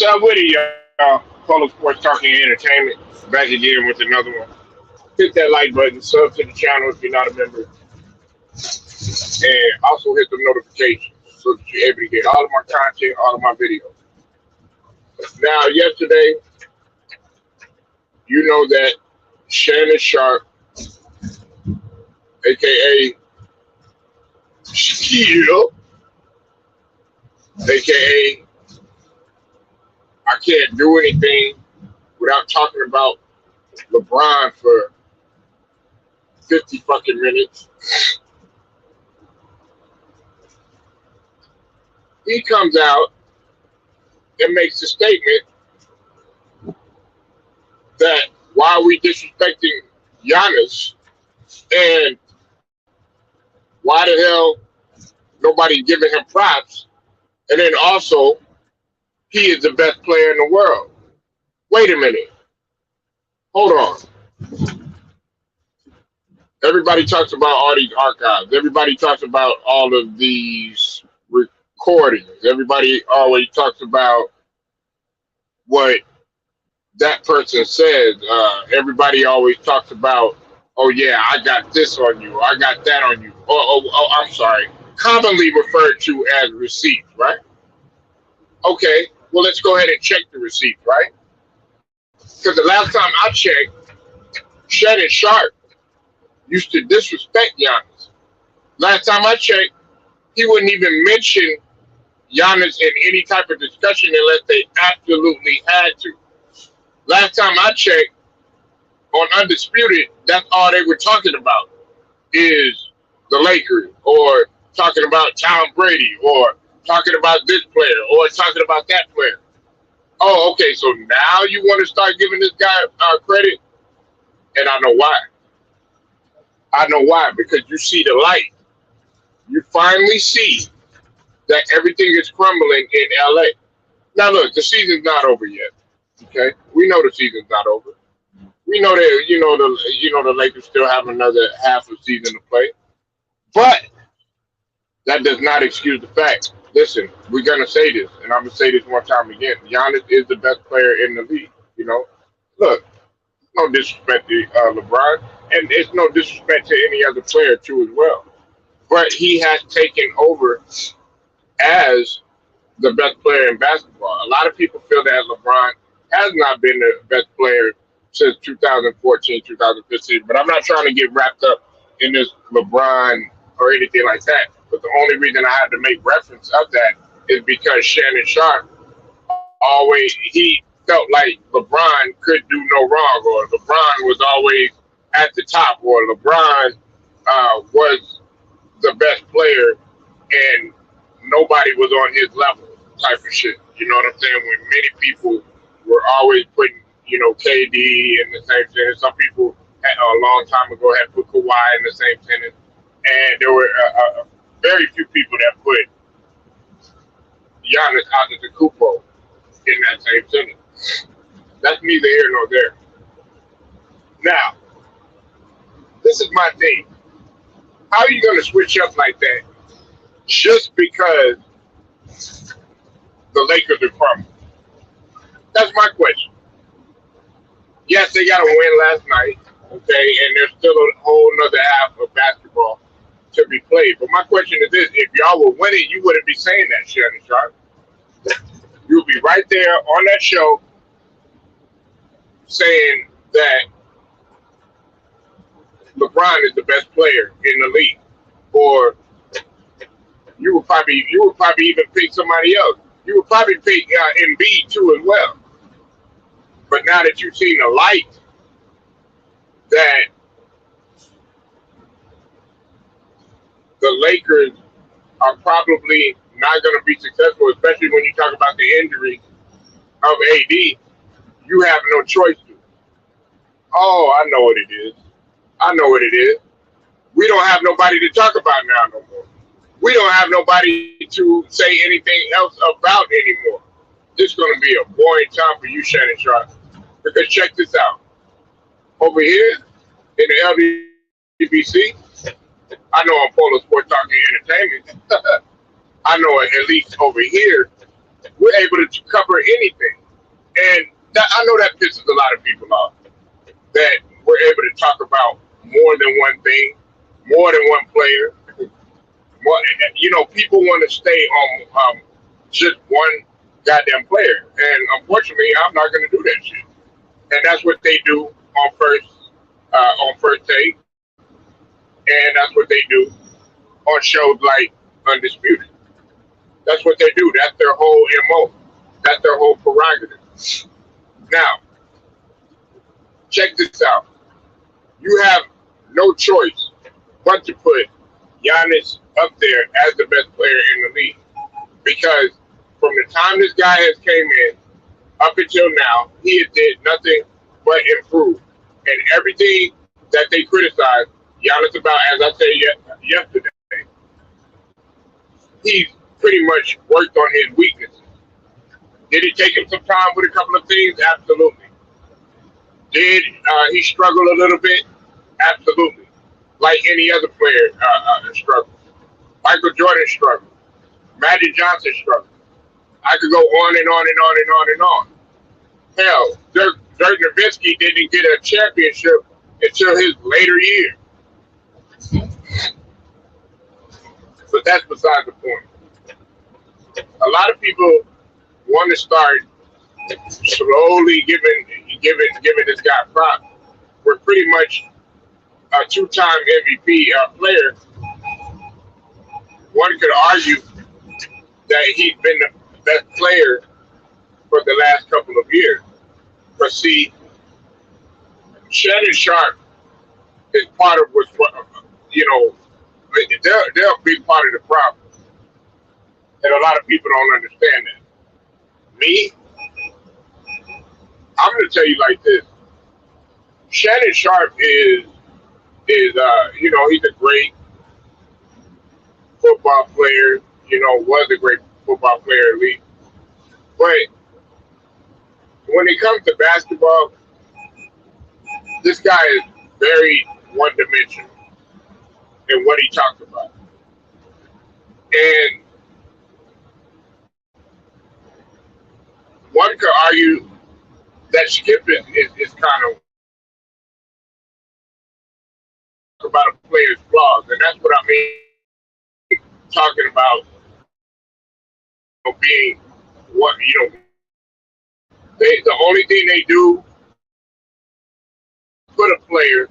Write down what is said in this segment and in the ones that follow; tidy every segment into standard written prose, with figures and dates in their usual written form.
So with it, y'all. Polo Sports Talking Entertainment. Back again with another one. Hit that like button, sub to the channel if you're not a member, and also hit the notifications so that you're able to get all of my content, all of my videos. Now, yesterday, you know that Shannon Sharp, aka Shaquille, aka I can't do anything without talking about LeBron for 50 fucking minutes. He comes out and makes a statement that why are we disrespecting Giannis and why the hell nobody giving him props? And then also, he is the best player in the world. Wait a minute. Hold on. Everybody talks about all these archives. Everybody talks about all of these recordings. Everybody always talks about what that person said. Everybody always talks about, oh yeah, I got this on you. I got that on you. I'm sorry. Commonly referred to as receipts, right? Okay, well, let's go ahead and check the receipts, right? Because the last time I checked, Shannon Sharp used to disrespect Giannis. Last time I checked, he wouldn't even mention Giannis in any type of discussion unless they absolutely had to. Last time I checked, on Undisputed, that's all they were talking about is the Lakers, or talking about Tom Brady, or talking about this player, or talking about that player. Oh, okay, so now you want to start giving this guy credit? And I know why. I know why, because you see the light. You finally see that everything is crumbling in LA. Now look, the season's not over yet. Okay? We know the season's not over. We know that the Lakers still have another half a season to play. But that does not excuse the fact. Listen, we're gonna say this, and I'm gonna say this one time again. Giannis is the best player in the league. Look, no disrespect to LeBron, and it's no disrespect to any other player too as well. But he has taken over as the best player in basketball. A lot of people feel that LeBron has not been the best player since 2014, 2015. But I'm not trying to get wrapped up in this LeBron or anything like that. But the only reason I had to make reference of that is because Shannon Sharp he felt like LeBron could do no wrong, or LeBron was always at the top, or LeBron was the best player and nobody was on his level type of shit. You know what I'm saying? When many people were always putting, KD in the same sentence. Some people a long time ago had put Kawhi in the same sentence. And there were very few people that put Giannis Antetokounmpo in that same sentence. That's neither here nor there. Now, this is my thing. How are you going to switch up like that just because the Lakers are crumbling? That's my question. Yes, they got a win last night, okay, and there's still a whole nother half of basketball to be played. But my question is this: if y'all were winning, you wouldn't be saying that, Shannon Sharp. You'll be right there on that show saying that LeBron is the best player in the league, or you would probably even pick somebody else. You would probably pick Embiid too as well. But now that you've seen the light that the Lakers are probably not going to be successful, especially when you talk about the injury of AD, you have no choice to. Oh, I know what it is. I know what it is. We don't have nobody to talk about now no more. We don't have nobody to say anything else about anymore. This is going to be a boring time for you, Shannon Sharp. Because check this out. Over here in the LBC, I know on Polo Sports Talking Entertainment, I know at least over here we're able to cover anything. And I know that pisses a lot of people off, that we're able to talk about more than one thing, more than one player. More, people want to stay on just one goddamn player. And unfortunately, I'm not going to do that shit. And that's what they do on first take. And that's what they do on shows like Undisputed. That's what they do. That's their whole MO. That's their whole prerogative. Now, check this out. You have no choice but to put Giannis up there as the best player in the league. Because from the time this guy has came in up until now, he has did nothing but improve. And everything that they criticize Giannis about, as I said yesterday, he's pretty much worked on his weaknesses. Did it take him some time with a couple of things? Absolutely. Did he struggle a little bit? Absolutely. Like any other player struggled. Michael Jordan struggled. Magic Johnson struggled. I could go on and on and on and on and on. Hell, Dirk Nowitzki didn't get a championship until his later years. But that's beside the point. A lot of people want to start slowly giving this guy props. We're pretty much a two-time MVP player. One could argue that he's been the best player for the last couple of years. But see, Shannon Sharpe is part of what's, they're a big part of the problem. And a lot of people don't understand that. Me, I'm going to tell you like this. Shannon Sharpe is he's a great football player, was a great football player at least. But when it comes to basketball, this guy is very one-dimensional in what he talks about. And one could argue that Skip is kind of about a player's flaws, and that's what I mean talking about being what the only thing they do put a player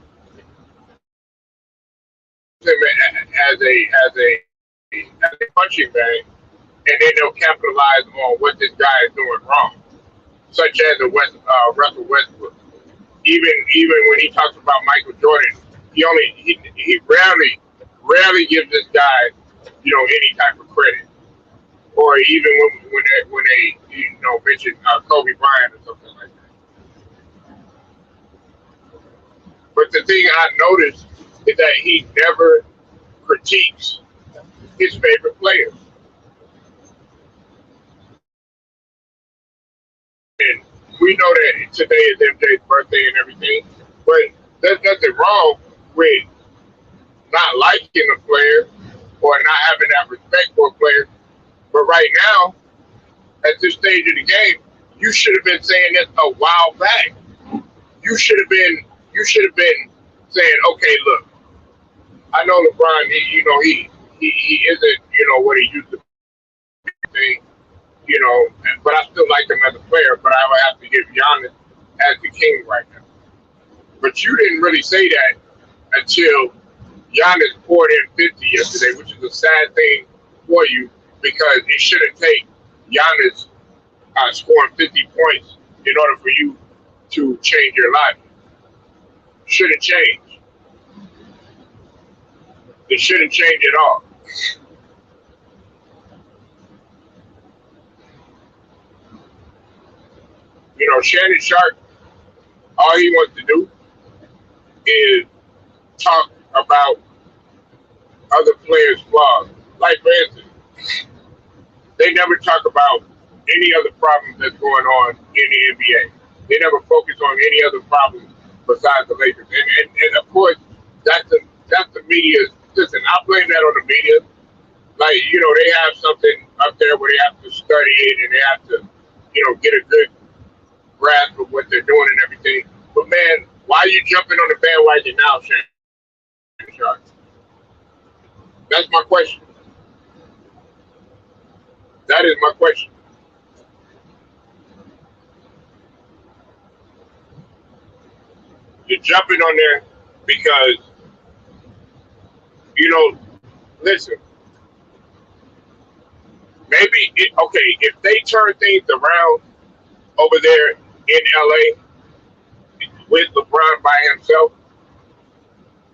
as a punching bag, and then they'll capitalize on what this guy is doing wrong, such as Russell Westbrook. Even when he talks about Michael Jordan, he rarely gives this guy any type of credit, or even when they mention Kobe Bryant or something like that. But the thing I noticed is that he never critiques his favorite players. And we know that today is MJ's birthday and everything, but there's nothing wrong with not liking a player or not having that respect for a player. But right now, at this stage of the game, you should have been saying this a while back. You should have been saying, okay, look, I know LeBron, he isn't, what he used to be, but I still like him as a player, but I would have to give Giannis as the king right now. But you didn't really say that until Giannis poured in 50 yesterday, which is a sad thing for you, because it shouldn't take Giannis scoring 50 points in order for you to change your life. Shouldn't change. It shouldn't change at all. Shannon Sharpe, all he wants to do is talk about other players' flaws. Like, for instance, they never talk about any other problems that's going on in the NBA. They never focus on any other problems besides the Lakers. And of course, that's the media. Listen, I blame that on the media. Like, they have something up there where they have to study it and they have to, get a good grasp of what they're doing and everything. But man, why are you jumping on the bandwagon now, Shannon Sharp? That's my question. That is my question. You're jumping on there because, you know, listen, okay, if they turn things around over there in LA with LeBron by himself,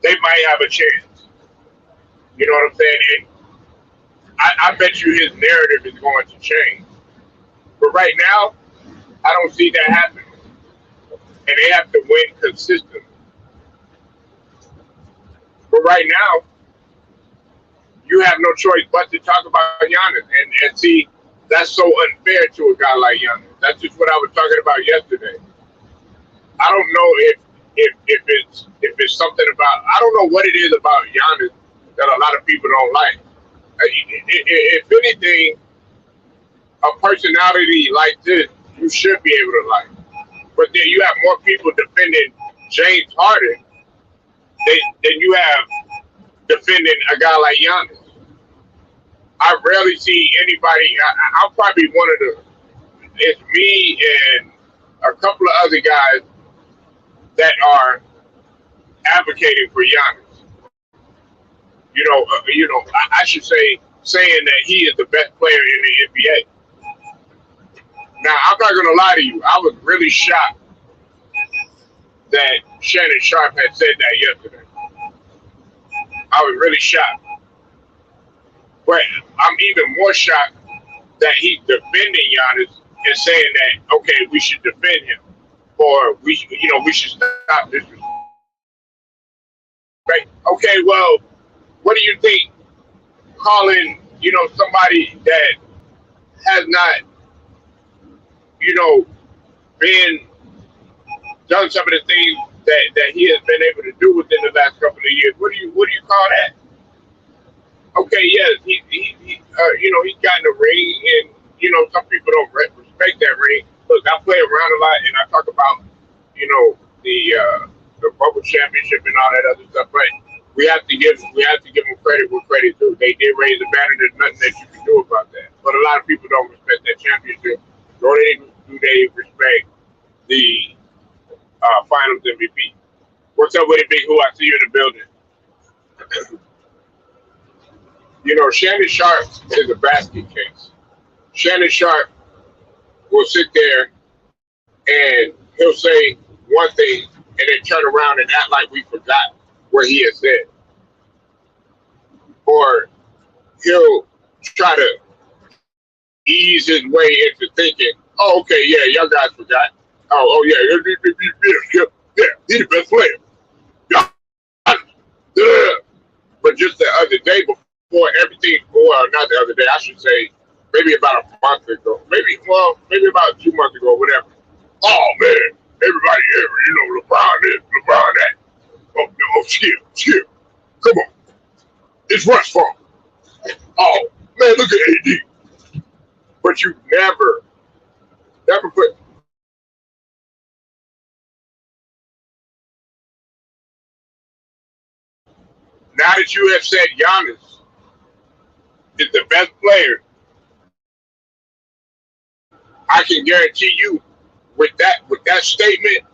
they might have a chance. You know what I'm saying? And I bet you his narrative is going to change. But right now, I don't see that happening. And they have to win consistently. But right now, you have no choice but to talk about Giannis. And see, that's so unfair to a guy like Giannis. That's just what I was talking about yesterday. I don't know if it's something about, I don't know what it is about Giannis that a lot of people don't like. If anything, a personality like this, you should be able to like. But then you have more people defending James Harden than you have defending a guy like Giannis. I rarely see anybody. I'm probably one of the. It's me and a couple of other guys that are advocating for Giannis. I should say saying that he is the best player in the NBA. Now, I'm not going to lie to you. I was really shocked that Shannon Sharp had said that yesterday. I was really shocked. But I'm even more shocked that he's defending Giannis and saying that, okay, we should defend him. Or we should stop this. Right? Okay, well, what do you think calling, somebody that has not, been done some of the things that he has been able to do within the last couple of years? What do you call that? Okay, yes, he's gotten a ring, and some people don't respect that ring. Look, I play around a lot, and I talk about the bubble championship and all that other stuff, but we have to give them credit where credit due. They did raise the banner. There's nothing that you can do about that. But a lot of people don't respect that championship. Nor do they respect the Finals MVP. What's up with it, Big Who? I see you in the building. Shannon Sharp is a basket case. Shannon Sharp will sit there and he'll say one thing and then turn around and act like we forgot what he has said. Or he'll try to ease his way into thinking, oh, okay, yeah, y'all guys forgot. Yeah, he's the best player. Yeah. But just the other day before everything, well, not the other day, I should say, maybe about a month ago, maybe about 2 months ago, whatever. Oh, man, everybody here, LeBron this, LeBron that. Oh, Skip, come on. It's Russ' fault. Oh, man, look at AD. But you never put. Now that you have said Giannis is the best player, I can guarantee you with that statement,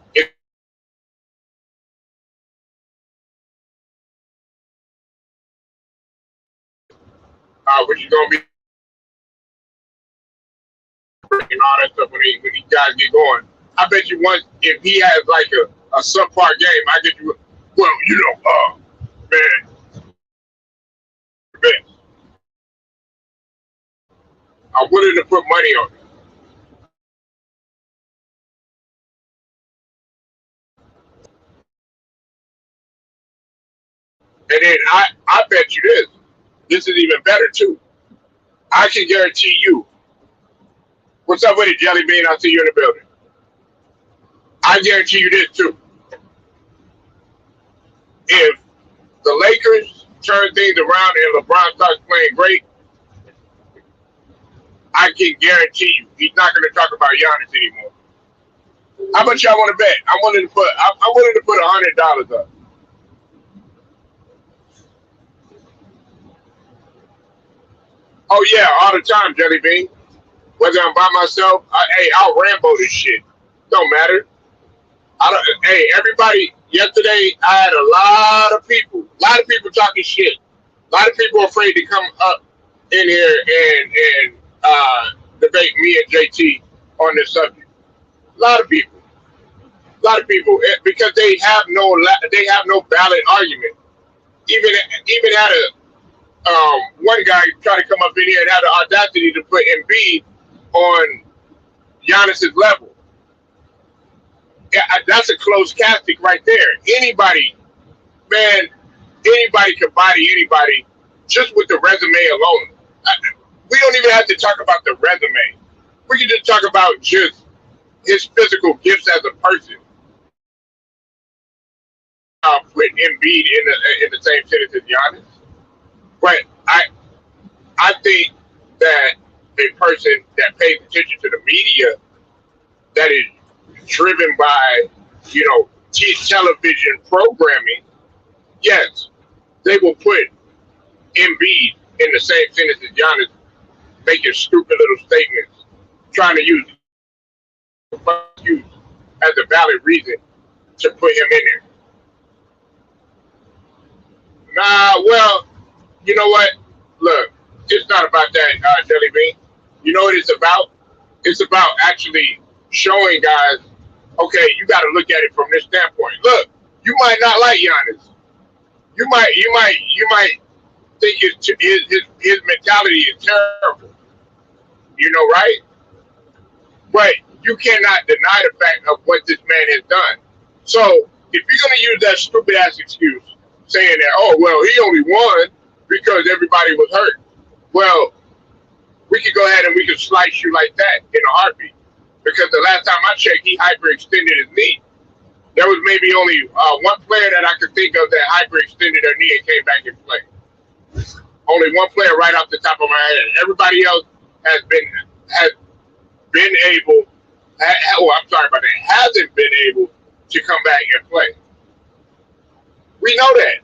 which is gonna be and all that stuff when these guys get going. I bet you once if he has like a subpar game, I get you. Well, man, I'm willing to put money on it. And then I bet you this. This is even better too. I can guarantee you. What's up with it, Jelly Bean? I see you in the building. I guarantee you this too. If the Lakers turn things around and LeBron starts playing great, I can guarantee you he's not going to talk about Giannis anymore. How much y'all want to bet? I'm willing to put. I'm willing to put $100 up. Oh yeah, all the time, Jelly Bean. Whether I'm by myself, hey, I'll Rambo this shit. Don't matter. I don't. Hey, everybody. Yesterday, I had a lot of people talking shit. A lot of people afraid to come up in here and debate me and JT on this subject. A lot of people. A lot of people, because they have no valid argument. Even had a one guy try to come up in here and have the audacity to put Embiid on Giannis's level. Yeah, that's a close casting right there. Anybody, man, anybody can body anybody just with the resume alone. We don't even have to talk about the resume. We can just talk about just his physical gifts as a person. Put Embiid in the same sentence as Giannis, but I think that a person that pays attention to the media that is driven by television programming, yes, they will put Embiid in the same sentence as Giannis, making stupid little statements, trying to use as a valid reason to put him in there. Nah, well, you know what? Look, it's not about that, Jelly Bean. You know what it's about? It's about actually showing guys, okay, you got to look at it from this standpoint. Look, you might not like Giannis. You might think his mentality is terrible. Right? But you cannot deny the fact of what this man has done. So if you're gonna use that stupid ass excuse, saying that, oh well, he only won because everybody was hurt. Well, we could go ahead and we could slice you like that in a heartbeat. Because the last time I checked, he hyperextended his knee. There was maybe only one player that I could think of that hyperextended their knee and came back and played. Only one player right off the top of my head. Everybody else has been able. I'm sorry about that. Hasn't been able to come back and play. We know that.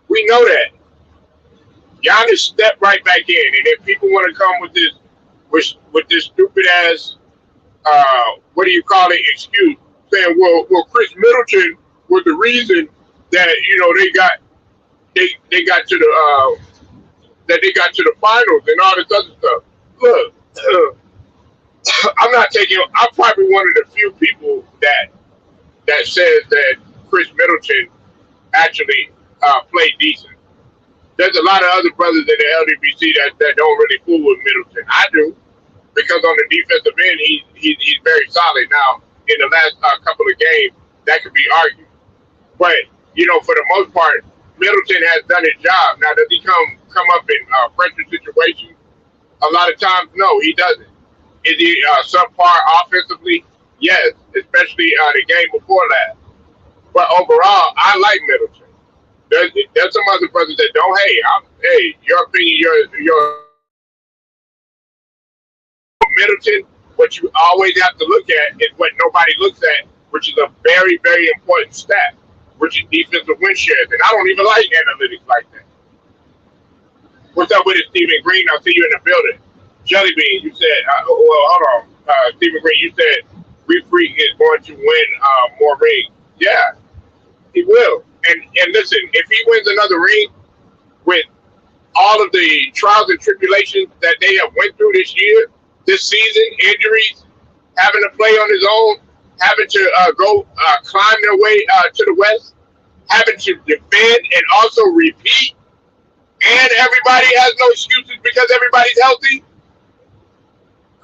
We know that. Giannis stepped right back in, and if people want to come with this stupid ass, what do you call it, excuse, saying, well, Chris Middleton was the reason that they got to the finals and all this other stuff. Look, I'm probably one of the few people that says that Chris Middleton actually played decent. There's a lot of other brothers in the LDBC that don't really fool with Middleton. I do, because on the defensive end, he's very solid. Now, in the last couple of games, that could be argued. But, for the most part, Middleton has done his job. Now, does he come up in pressure situations? A lot of times, no, he doesn't. Is he subpar offensively? Yes, especially the game before last. But overall, I like Middleton. There's some other brothers that don't. Hey, your opinion, your Middleton. What you always have to look at is what nobody looks at, which is a very, very important stat, which is defensive win shares. And I don't even like analytics like that. What's up with it, Stephen Green? I'll see you in the building. Jelly Bean, you said, hold on. Stephen Green, you said Greek Freak is going to win more rings. Yeah, he will. And listen, if he wins another ring with all of the trials and tribulations that they have went through this season, injuries, having to play on his own, having to go climb their way to the West, having to defend and also repeat, and everybody has no excuses because everybody's healthy.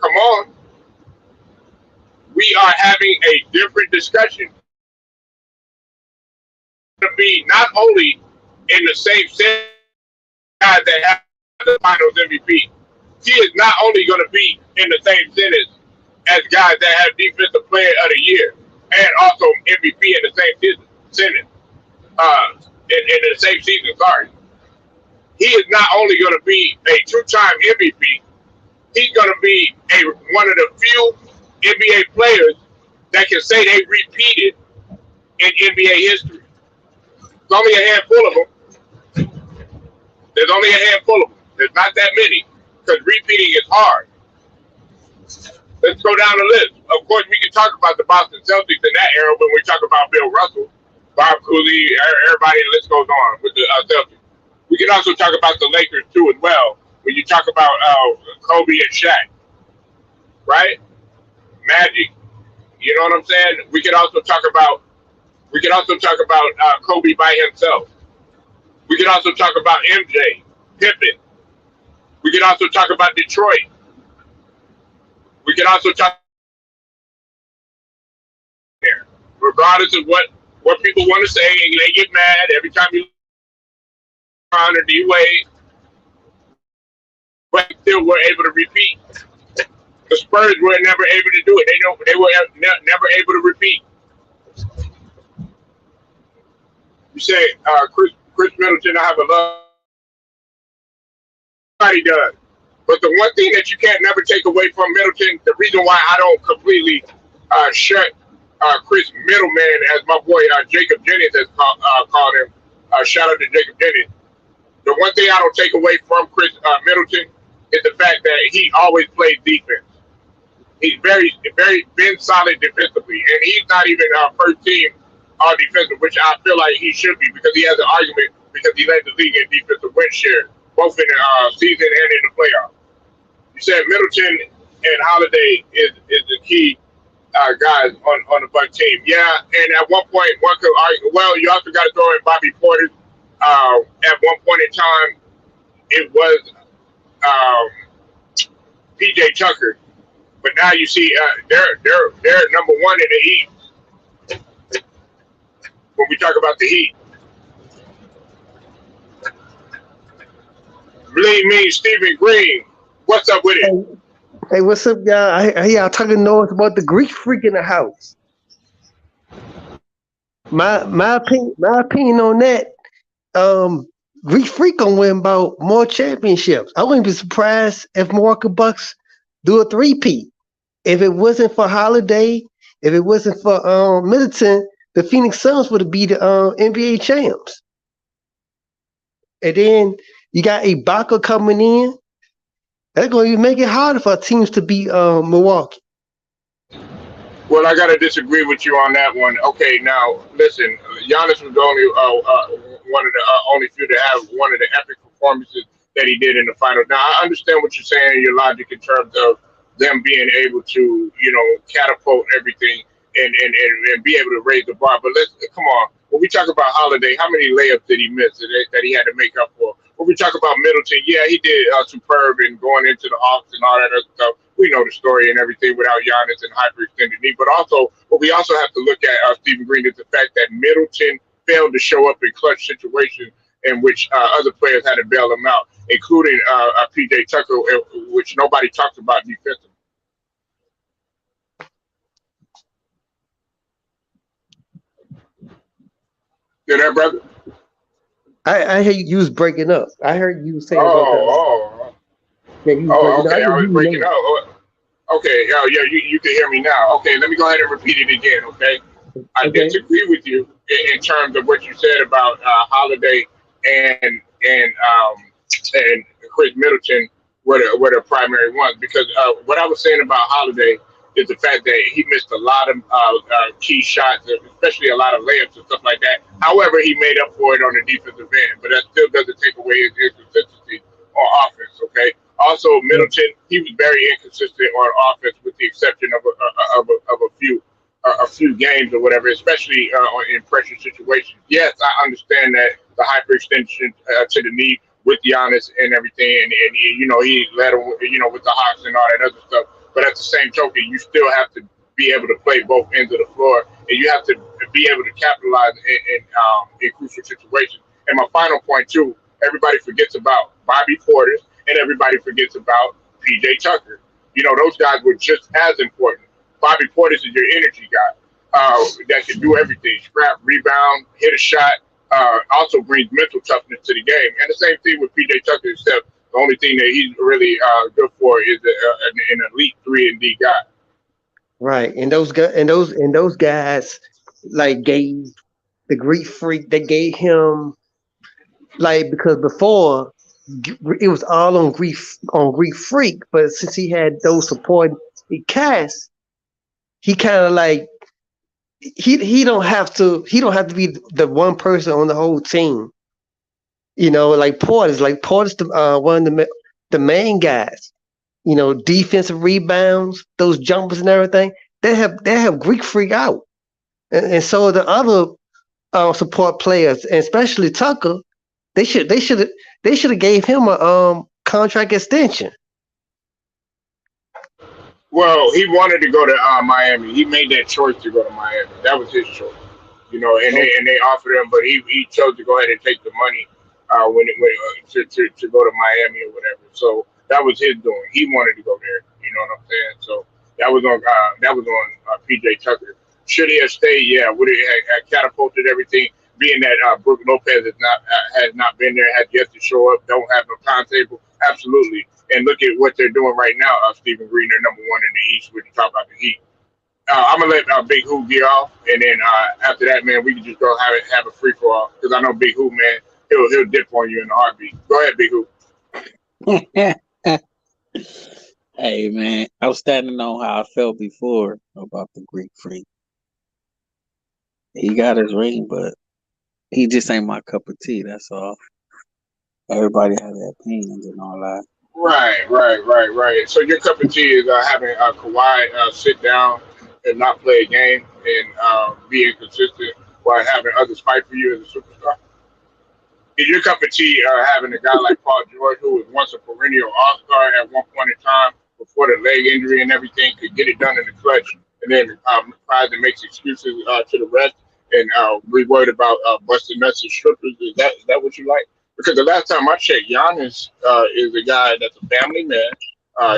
Come on. We are having a different discussion. To be not only in the same set guys that have the finals MVP, he is not only going to be in the same sentence as guys that have defensive player of the year and also MVP in the same sentence, in the same season, sorry. he is not only going to be a two-time MVP, he's going to be one of the few NBA players that can say they repeated in NBA history. There's only a handful of them. There's only a handful of them. There's not that many because repeating is hard. Let's go down the list. Of course, we can talk about the Boston Celtics in that era when we talk about Bill Russell, Bob Cooley, everybody. The list goes on with the Celtics. We can also talk about the Lakers too as well. When you talk about Kobe and Shaq, right? Magic. You know what I'm saying? We could also talk about Kobe by himself. We could also talk about MJ, Pippen. We could also talk about Detroit. We could also talk there, regardless of what people want to say, and they get mad every time you on or D-Wade, but still were able to repeat. The Spurs were never able to do it. They were never able to repeat. You say Chris Middleton, I have a love. Everybody does. But the one thing that you can't never take away from Middleton, the reason why I don't completely shut Chris Middleman, as my boy Jacob Jennings has called him, shout out to Jacob Jennings. The one thing I don't take away from Chris Middleton is the fact that he always plays defense. He's very been solid defensively, and he's not even first team all defensive, which I feel like he should be because he has an argument because he led the league in defensive win share, both in the season and in the playoffs. You said Middleton and Holiday is the key guys on the Buck team. Yeah, and at one point, one could argue, well, you also got to throw in Bobby Portis. At one point in time, it was PJ Tucker, but now you see they're number one in the East when we talk about the Heat. Believe me, Stephen Green. What's up with it? Hey, what's up, y'all? I hear y'all talking noise about the Greek freak in the house. My opinion on that, Greek freak gonna win about more championships. I wouldn't be surprised if Milwaukee Bucks do a three-peat. If it wasn't for Holiday, if it wasn't for Middleton, the Phoenix Suns would be the NBA champs. And then you got Ibaka coming in. That's going to make it harder for teams to beat Milwaukee. Well, I got to disagree with you on that one. Okay, now, listen, Giannis was the only one of the only few to have one of the epic performances that he did in the finals. Now, I understand what you're saying, your logic in terms of them being able to, catapult everything and be able to raise the bar. But come on. When we talk about Holiday, how many layups did he miss that he had to make up for? When we talk about Middleton, yeah, he did superb in going into the Hawks and all that other stuff. We know the story and everything without Giannis and hyperextended knee. But also, what we also have to look at, Stephen Green, is the fact that Middleton failed to show up in clutch situations in which other players had to bail him out, including PJ Tucker, which nobody talks about defensively. You there, brother? I heard you was breaking up. I heard you say. Yeah, okay. I was breaking up. Okay, yeah, you can hear me now. Okay, let me go ahead and repeat it again. Okay, I disagree with you in terms of what you said about Holiday and Chris Middleton were the primary ones, because what I was saying about Holiday is the fact that he missed a lot of key shots, especially a lot of layups and stuff like that. However, he made up for it on the defensive end, but that still doesn't take away his consistency on offense, okay? Also, Middleton, he was very inconsistent on offense with the exception of a few games or whatever, especially in pressure situations. Yes, I understand that the hyperextension to the knee with Giannis and everything, and he led him, with the Hawks and all that other stuff. But at the same token, you still have to be able to play both ends of the floor, and you have to be able to capitalize in crucial situations. And my final point, too, everybody forgets about Bobby Portis, and everybody forgets about PJ Tucker. Those guys were just as important. Bobby Portis is your energy guy that can do everything: scrap, rebound, hit a shot, also brings mental toughness to the game. And the same thing with PJ Tucker, except the only thing that he's really good for is an elite 3-and-D guy. Right, and those guys like gave the Greek Freak. They gave him like because before it was all on Greek Freak, but since he had those supporting cast, he kind of like he don't have to be the one person on the whole team. Like Porter's one of the main guys. Defensive rebounds, those jumpers and everything. They have Greek Freak out, and so the other support players, and especially Tucker, they should have gave him a contract extension. Well, he wanted to go to Miami. He made that choice to go to Miami. That was his choice, and they offered him, but he chose to go ahead and take the money to go to Miami or whatever. So that was his doing. He wanted to go there. You know what I'm saying? So that was on PJ Tucker. Should he have stayed? Yeah, would it have catapulted everything? Being that Brook Lopez has not been there, has yet to show up, don't have no timetable. Absolutely. And look at what they're doing right now. Stephen Green, they're number one in the East. We can talk about the Heat. I'm gonna let Big Who get off, and then after that, man, we can just go have a free for all. Because I know Big Who, man, he'll dip on you in a heartbeat. Go ahead, Big Who. Hey, man, I was standing on how I felt before about the Greek Freak. He got his ring, but he just ain't my cup of tea. That's all. Everybody has their opinions and all that. Right. So your cup of tea is having Kawhi sit down and not play a game and be inconsistent while having others fight for you as a superstar. Is your cup of tea having a guy like Paul George, who was once a perennial All-Star at one point in time before the leg injury and everything, could get it done in the clutch, and then tries to make excuses to the rest, and we worried about busting nuts and strippers? Is that what you like? Because the last time I checked, Giannis is a guy that's a family man.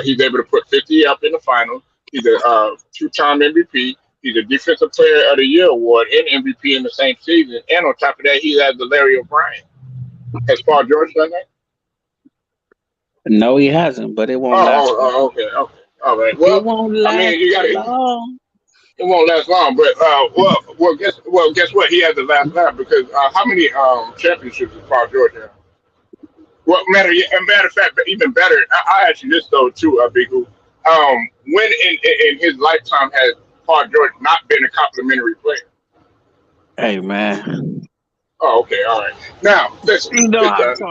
He's able to put 50 up in the finals. He's a two-time MVP. He's a Defensive Player of the Year award and MVP in the same season. And on top of that, he has the Larry O'Brien. Has Paul George done that? No, he hasn't, but it won't last. Okay. All right. Well, it won't last long. It won't last long, but guess what? He has the last laugh because how many championships does Paul George have? Well, matter of fact, even better, I ask you this though too, Big Who. When in his lifetime has Paul George not been a complimentary player? Hey, man. Oh, okay, all right. Now, listen. No answer.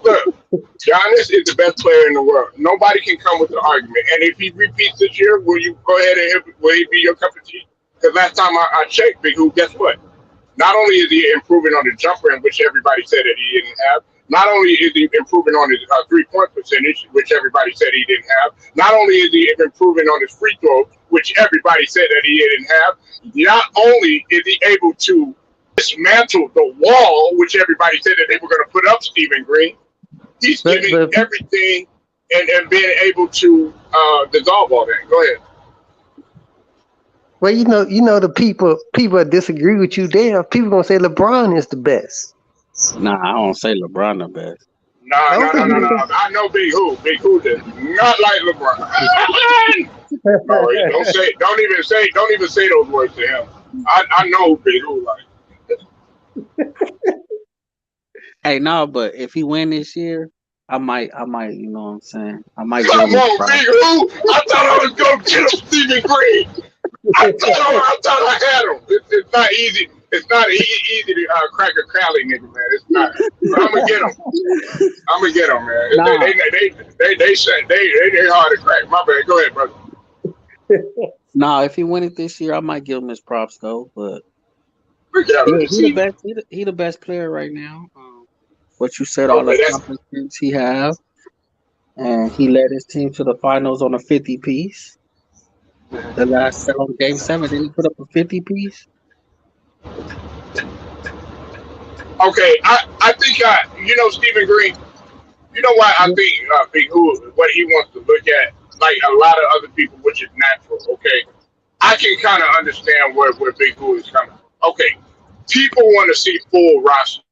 Look, Giannis is the best player in the world. Nobody can come with the argument. And if he repeats this year, will you go ahead and will he be your cup of tea? Because last time I checked, Big Who, guess what? Not only is he improving on the jumper, in which everybody said that he didn't have, not only is he improving on his three-point percentage, which everybody said he didn't have, not only is he improving on his free throw, which everybody said that he didn't have, not only is he able to dismantle the wall, which everybody said that they were going to put up Stephen Green, he's giving everything and being able to dissolve all that. Go ahead. Well, the people that disagree with you there, people gonna say LeBron is the best. Nah, I don't say LeBron the best. No. I know Big Who. Big Who does not like LeBron. No, don't even say those words to him. I know Big Who like. Hey, no, but if he win this year, I might, you know what I'm saying? I might. Come on, Big Who. I thought I was gonna get him Stephen Green. I thought I had him. It's not easy. It's not easy to crack a Cali nigga, man. It's not. But I'm gonna get him, man. Nah. They hard to crack. My bad. Go ahead, brother. Nah, if he win it this year, I might give him his props though. But he the best player right now. What you said, all the accomplishments he have, and he led his team to the finals on a 50-piece. The last game 7, did he put up a 50-piece? Okay, I think Stephen Green. You know why I think Big Who, what he wants to look at, like a lot of other people, which is natural. Okay, I can kind of understand where Big Who is coming from. Okay, people want to see full roster.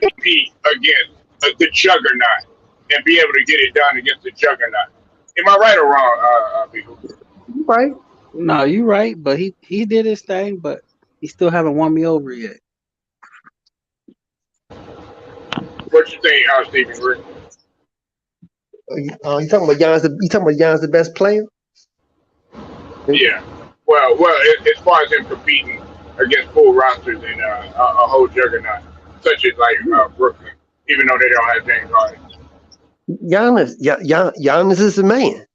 Compete against the juggernaut and be able to get it done against the juggernaut. Am I right or wrong, people? Right. No, you're right, but he did his thing, but he still haven't won me over yet. What you think, Stephen Green? You talking about Giannis? You talking about Giannis the best player? Yeah. Well, as far as him competing against full rosters and a whole juggernaut, such as like Brooklyn, even though they don't have James Harden. Giannis is the man.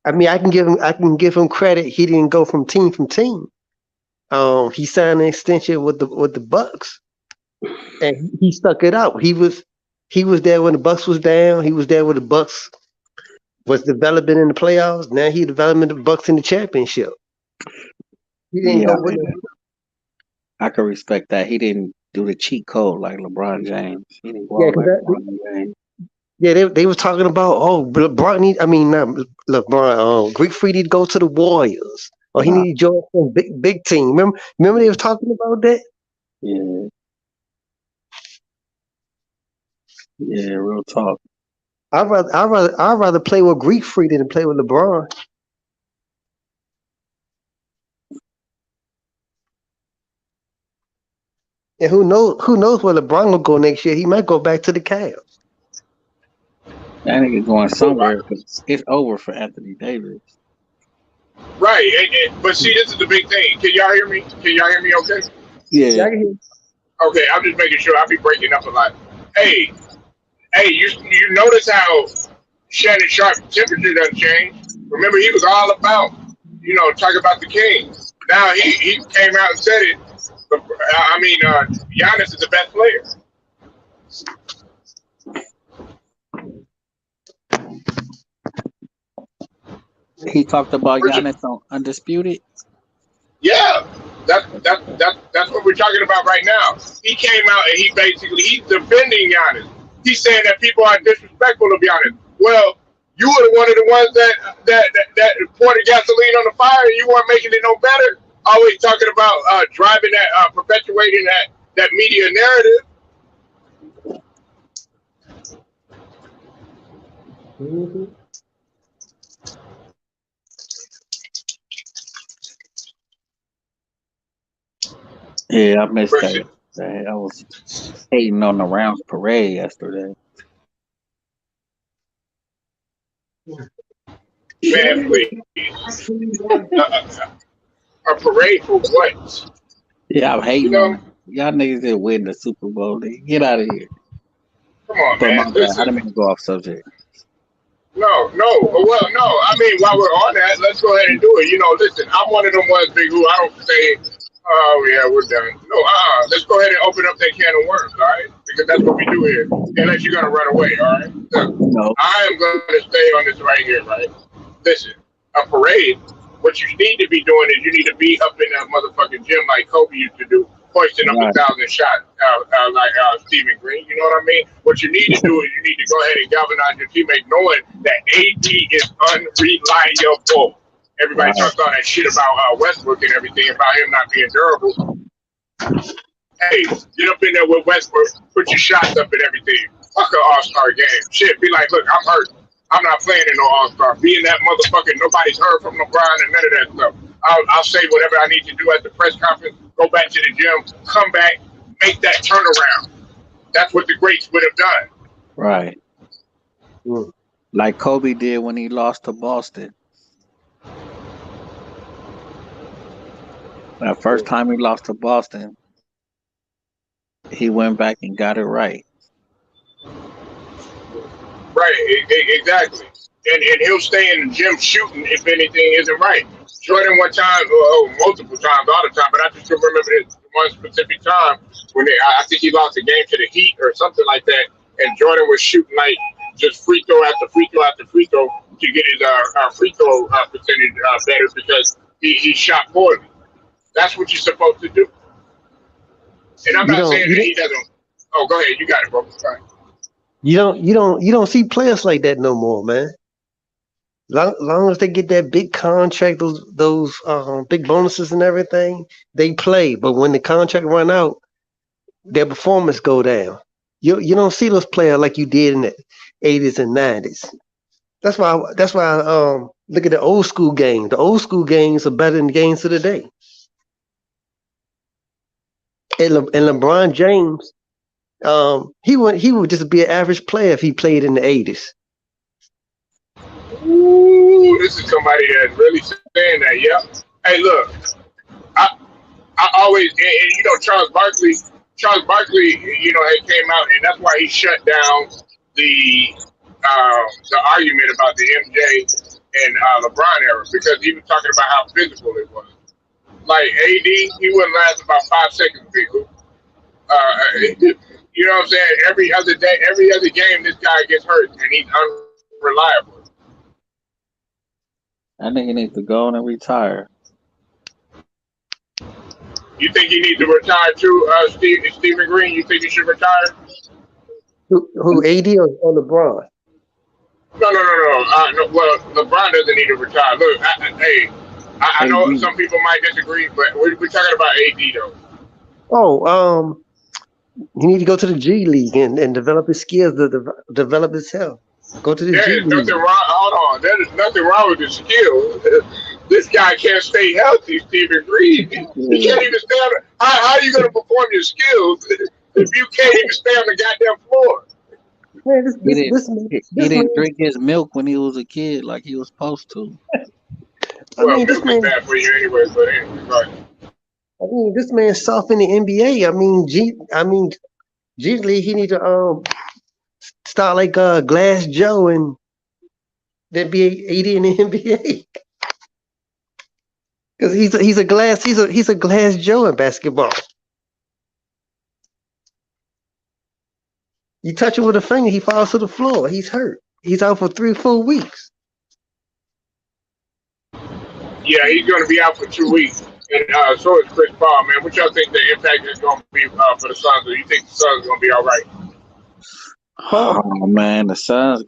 I mean, I can give him credit. He didn't go from team. He signed an extension with the Bucks, and he stuck it out. He was there when the Bucks was down. He was there when the Bucks was developing in the playoffs. Now he developing the Bucks in the championship. He didn't go with it. I can respect that. He didn't do the cheat code like LeBron James. He didn't go out like LeBron James. Yeah, they were talking about LeBron. Greek Freak need to go to the Warriors, or he need to join some big team. Remember they was talking about that. Yeah, real talk. I'd rather play with Greek Freak than play with LeBron. And who knows where LeBron will go next year? He might go back to the Cavs. That nigga going somewhere because it's over for Anthony Davis. Right, but see, this is the big thing. Can y'all hear me? Okay? Yeah. I can hear. Okay, I'm just making sure. I'll be breaking up a lot. Hey, you notice how Shannon Sharp's temperature doesn't change? Remember, he was all about, talking about the Kings. Now he came out and said it. Giannis is the best player. He talked about Giannis on Undisputed. Yeah, that's what we're talking about right now. He came out and he's defending Giannis. He's saying that people are disrespectful to Giannis. Well, you were one of the ones that poured the gasoline on the fire, and you weren't making it no better. Always talking about driving that, perpetuating that media narrative. Mm-hmm. Yeah, I missed that. I was hating on the Rams parade yesterday. Man, please. A parade for what? Yeah, I'm hating on y'all niggas didn't win the Super Bowl. Get out of here. Come on, man. I didn't mean to go off subject. No. Well, no. I mean, while we're on that, let's go ahead and do it. Listen, I'm one of them ones, Big Who. I don't say, oh, yeah, we're done. No, let's go ahead and open up that can of worms, all right? Because that's what we do here. Unless you're going to run away, all right? No. I am going to stay on this right here, right? Listen, a parade, what you need to be doing is you need to be up in that motherfucking gym like Kobe used to do, hoisting up 1,000 shots like Stephen Green. You know what I mean? What you need to do is you need to go ahead and galvanize your teammates knowing that AD is unreliable. Everybody talks all that shit about Westbrook and everything, about him not being durable. Hey, get up in there with Westbrook, put your shots up and everything. Fuck an all-star game. Shit, be like, look, I'm hurt. I'm not playing in no all-star. Being that motherfucker, nobody's heard from LeBron and none of that stuff. I'll say whatever I need to do at the press conference, go back to the gym, come back, make that turnaround. That's what the greats would have done. Right. Like Kobe did when he lost to Boston. That first time he lost to Boston, he went back and got it right. Right, exactly. And he'll stay in the gym shooting if anything isn't right. Jordan one time, multiple times, all the time, but I just can remember this one specific time when I think he lost a game to the Heat or something like that, and Jordan was shooting like just free throw after free throw after free throw to get his free throw percentage better because he shot poorly. That's what you're supposed to do. And I'm not saying that he doesn't. Oh, go ahead. You got it, bro. Sorry. You don't see players like that no more, man. Long as they get that big contract, those big bonuses and everything, they play. But when the contract run out, their performance go down. You don't see those players like you did in the 80s and 90s. That's why look at the old school games. The old school games are better than the games of the day. And LeBron James, he would just be an average player if he played in the 80s. Ooh, this is somebody that's really saying that. Yeah. Hey, look, I I always and Charles Barkley, had came out and that's why he shut down the argument about the MJ and LeBron era because he was talking about how physical it was. Like AD, he wouldn't last about 5 seconds, people. You know what I'm saying? Every other day, every other game, this guy gets hurt and he's unreliable. I think he needs to go on and retire. You think he needs to retire too, Stephen Green? You think he should retire? Who AD or LeBron? No. Well, LeBron doesn't need to retire. Look, I know some people might disagree, but we're talking about AD though. Oh, he need to go to the G League and develop his skills to develop himself. Go to the G There's League. nothing wrong. Hold on. There is nothing wrong with the skill. This guy can't stay healthy, Stephen Green. He can't even stay on. How are you going to perform your skills if you can't even stay on the goddamn floor? Man, he didn't drink his milk when he was a kid like he was supposed to. Well, milk is bad for you anyway. But anyway, right. This man's soft in the NBA. G League. He need to start like Glass Joe and then be 80 in the NBA. Because he's a Glass Joe in basketball. You touch him with a finger, he falls to the floor. He's hurt. He's out for 3-4 weeks. Yeah, he's going to be out for 2 weeks. And so is Chris Paul, man. What y'all think the impact is going to be for the Suns? Or you think the Suns are going to be all right? Oh man, the Suns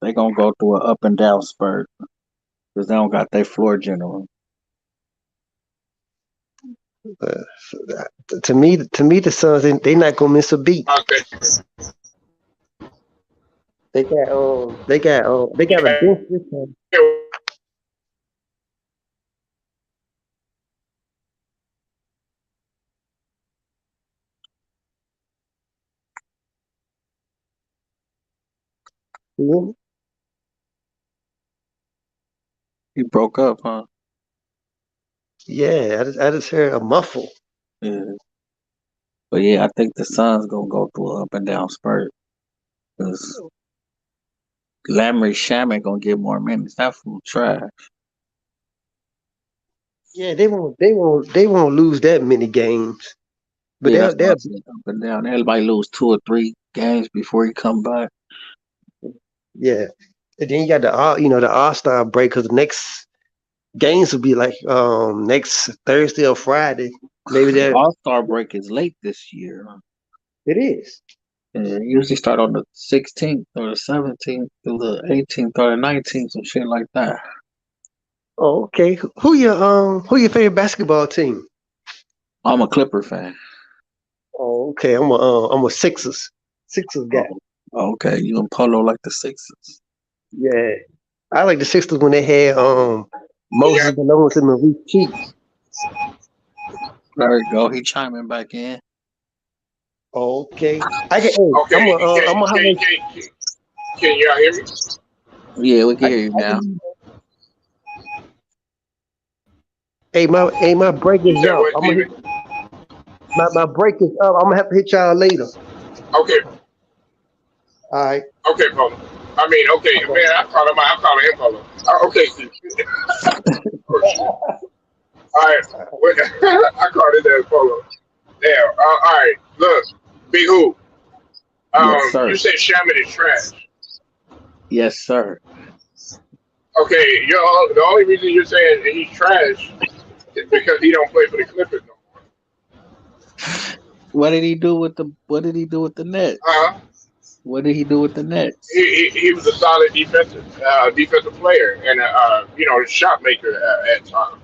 they gonna go through an up and down spurt because they don't got their floor general. To me, the Suns they not gonna miss a beat. Okay. They got a bench this time. Mhm. He broke up, huh? Yeah, I just heard a muffle. Yeah. But yeah, I think the Suns gonna go through an up and down spurt because Lamery Shaman gonna get more minutes. That fool trash. Yeah, they won't lose that many games. But Yeah, they'll that's up and down. Everybody lose 2 or 3 games before he come back. yeah. And then you got the All-Star break because the next games will be like next Thursday or Friday. Maybe The that All-Star break is late this year. it is. It usually start on the 16th or the 17th through the 18th or the 19th, some shit like that. Oh, okay. Who your favorite basketball team? I'm a Clipper fan. Oh, okay. I'm a Sixers guy. Oh, okay, you and Polo like the Sixers. Yeah, I like the Sixers when they had Moses Malone and Maurice Cheeks. There you go. He chiming back in. Okay, I can. Okay. I'm gonna Can y'all hear me? Yeah, we can hear you now. My break is Yeah, up. what, Steven? My break is up. I'm gonna have to hit y'all later. Okay. All right. Okay, Polo. Okay. Man, I'm calling him Polo. Okay, Steve. All right. I called it as Polo. Damn. All right. Look, Big Who. Yes, sir. You said Shaman is trash. Yes, sir. Okay, the only reason you're saying that he's trash is because he don't play for the Clippers no more. What did he do with the Nets? What did he do with the Nets? He was a solid defensive player and a shot maker at times.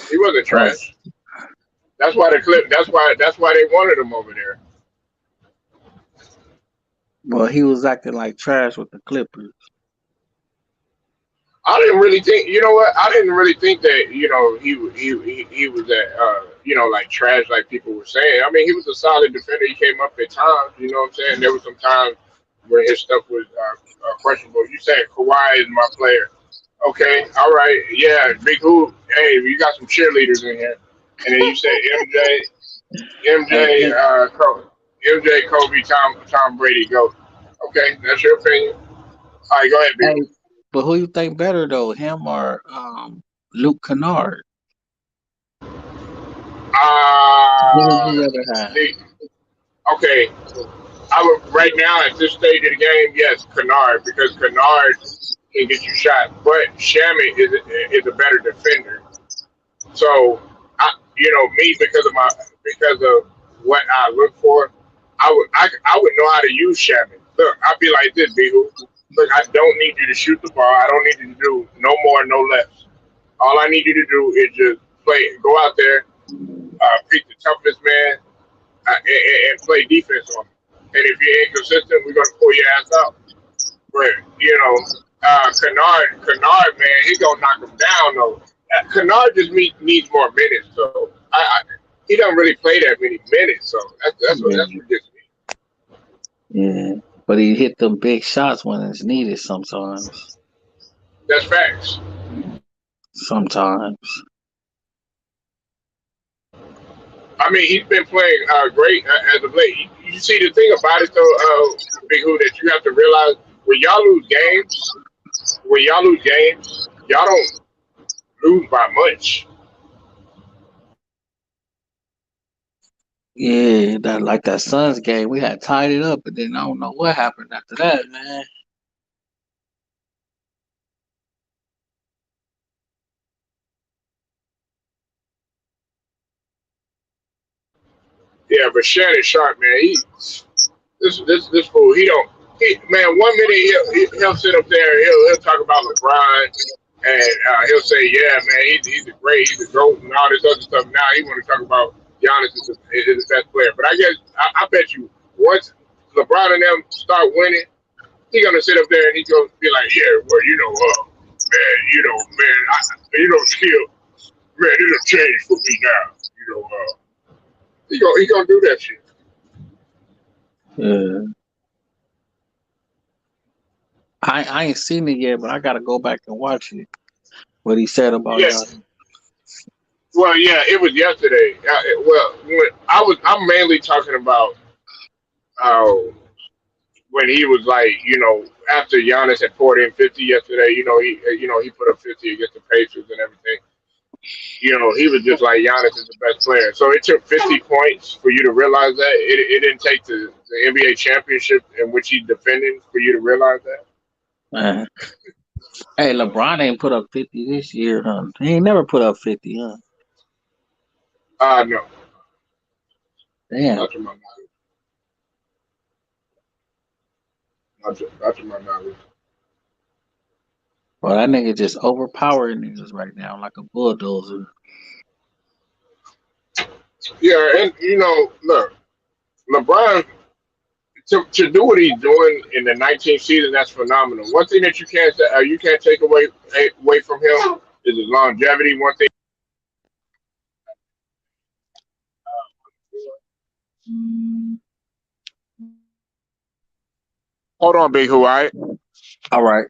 He wasn't Oh, trash. That's why the clip. That's why they wanted him over there. well, he was acting like trash with the Clippers. I didn't really think. You know what? I didn't really think that. He was that. Like trash, like people were saying. I mean, he was a solid defender. He came up at times. You know what I'm saying? There was some times where his stuff was questionable. You saying Kawhi is my player? Okay, all right, yeah, Big Who. Hey, you got some cheerleaders in here, and then you say Hey, MJ, MJ, Kobe, Tom Brady, go. Okay, that's your opinion. All right, go ahead, Big hey, Who. but who you think better though, him or Luke Kennard? Who would Uh, you rather have? see, okay, I would right now at this stage of the game, yes, Kennard because Kennard can get you shot, but Shamit is a better defender. So, me because of what I look for, I would know how to use Shannon. Look, I'd be like this, Beagle. Look, I don't need you to shoot the ball. I don't need you to do no more, no less. All I need you to do is just go out there, pick the toughest man, and play defense on him. And if you're inconsistent, we're gonna pull your ass out. But Kennard, man, he gonna knock him down though. Kennard just needs more minutes, so he doesn't really play that many minutes, so that's Yeah, what gets me. yeah. But he hit them big shots when it's needed sometimes. That's facts. Sometimes. I mean, he's been playing great as of late. You see, the thing about it though, Big Who, that you have to realize when y'all lose games, y'all don't lose by much. Yeah, that like that Suns game, we had tied it up, but then I don't know what happened after that, man. Yeah, but Shannon Sharp, man, this fool, man, 1 minute he'll sit up there, he'll talk about LeBron, and he'll say, yeah, man, he's a GOAT and all this other stuff. Now he want to talk about Giannis is the best player. But I guess I bet you once LeBron and them start winning, he gonna sit up there and he gonna be like, yeah, well, man, skill, man, it'll change for me now. He gonna do that shit. Yeah. I ain't seen it yet, but I gotta go back and watch it. What he said about Yeah, y'all. well, yeah, it was yesterday. I'm mainly talking about how when he was like, after Giannis had poured in 50 yesterday, he put up 50 against the Pacers and everything. He was just like Giannis is the best player. So it took 50 points for you to realize that. It didn't take the NBA championship in which he's defending for you to realize that. Man. Hey, LeBron ain't put up 50 this year, huh? He ain't never put up 50, huh? No, Damn. not to my knowledge. Not to my knowledge. Well, that nigga just overpowering niggas right now like a bulldozer. Yeah, and look, LeBron to do what he's doing in the 19th season, that's phenomenal. One thing that you can't take away from him is his longevity. One thing. Hold on, Big Who, all right? All right.